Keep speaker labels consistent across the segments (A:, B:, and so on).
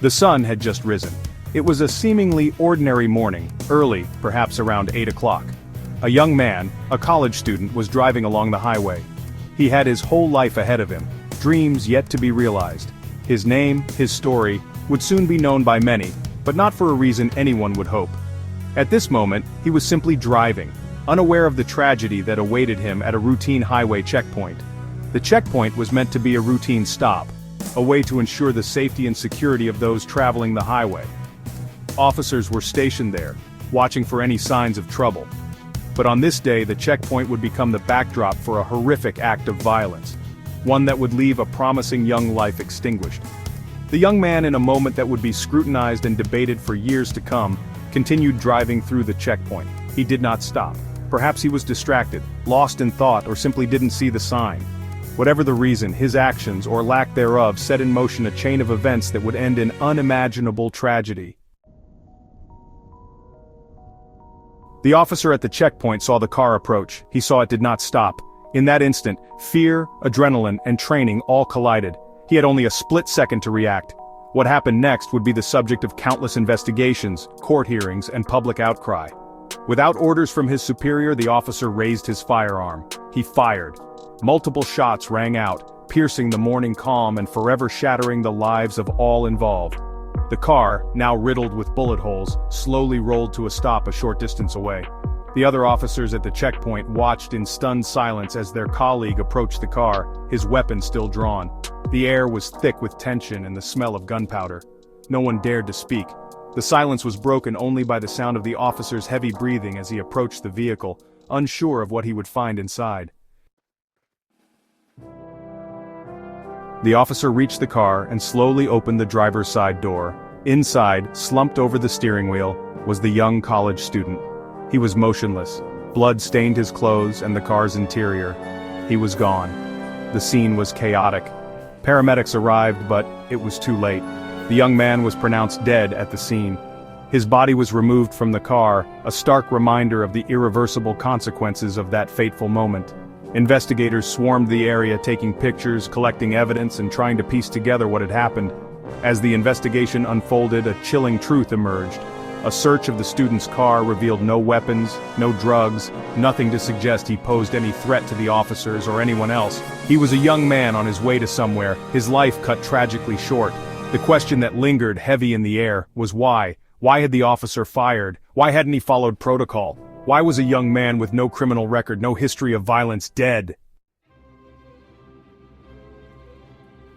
A: The sun had just risen. It was a seemingly ordinary morning, early, perhaps around 8 o'clock. A young man, a college student, was driving along the highway. He had his whole life ahead of him, dreams yet to be realized. His name, his story, would soon be known by many, but not for a reason anyone would hope. At this moment, he was simply driving, unaware of the tragedy that awaited him at a routine highway checkpoint. The checkpoint was meant to be a routine stop, a way to ensure the safety and security of those traveling the highway. Officers were stationed there, watching for any signs of trouble. But on this day, the checkpoint would become the backdrop for a horrific act of violence, one that would leave a promising young life extinguished. The young man, in a moment that would be scrutinized and debated for years to come, continued driving through the checkpoint. He did not stop. Perhaps he was distracted, lost in thought, or simply didn't see the sign. Whatever the reason, his actions, or lack thereof, set in motion a chain of events that would end in unimaginable tragedy. The officer at the checkpoint saw the car approach. He saw it did not stop. In that instant, fear, adrenaline, and training all collided. He had only a split second to react. What happened next would be the subject of countless investigations, court hearings, and public outcry. Without orders from his superior, the officer raised his firearm. He fired. Multiple shots rang out, piercing the morning calm and forever shattering the lives of all involved. The car, now riddled with bullet holes, slowly rolled to a stop a short distance away. The other officers at the checkpoint watched in stunned silence as their colleague approached the car, his weapon still drawn. The air was thick with tension and the smell of gunpowder. No one dared to speak. The silence was broken only by the sound of the officer's heavy breathing as he approached the vehicle, unsure of what he would find inside. The officer reached the car and slowly opened the driver's side door. Inside, slumped over the steering wheel, was the young college student. He was motionless. Blood stained his clothes and the car's interior. He was gone. The scene was chaotic. Paramedics arrived, but it was too late. The young man was pronounced dead at the scene. His body was removed from the car, a stark reminder of the irreversible consequences of that fateful moment. Investigators swarmed the area, taking pictures, collecting evidence, and trying to piece together what had happened. As the investigation unfolded, a chilling truth emerged. A search of the student's car revealed no weapons, no drugs, nothing to suggest he posed any threat to the officers or anyone else. He was a young man on his way to somewhere, his life cut tragically short. The question that lingered heavy in the air was why? Why had the officer fired? Why hadn't he followed protocol? Why was a young man with no criminal record, no history of violence, dead?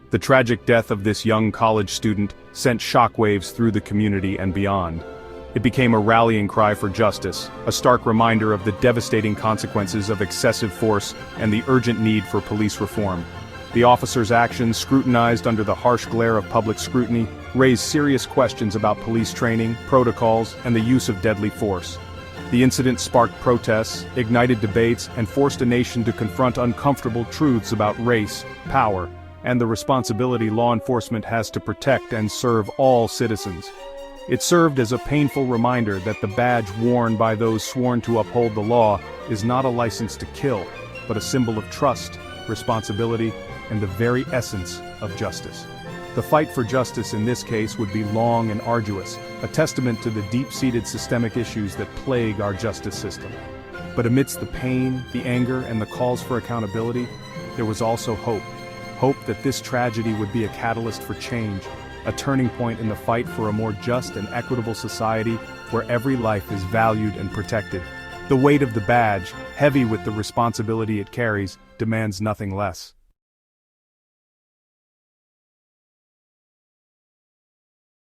A: The tragic death of this young college student sent shockwaves through the community and beyond. It became a rallying cry for justice, a stark reminder of the devastating consequences of excessive force and the urgent need for police reform. The officer's actions, scrutinized under the harsh glare of public scrutiny, raised serious questions about police training, protocols, and the use of deadly force. The incident sparked protests, ignited debates, and forced a nation to confront uncomfortable truths about race, power, and the responsibility law enforcement has to protect and serve all citizens. It served as a painful reminder that the badge worn by those sworn to uphold the law is not a license to kill, but a symbol of trust, responsibility, and the very essence of justice. The fight for justice in this case would be long and arduous, a testament to the deep-seated systemic issues that plague our justice system. But amidst the pain, the anger, and the calls for accountability, there was also hope. Hope that this tragedy would be a catalyst for change, a turning point in the fight for a more just and equitable society where every life is valued and protected. The weight of the badge, heavy with the responsibility it carries, demands nothing less.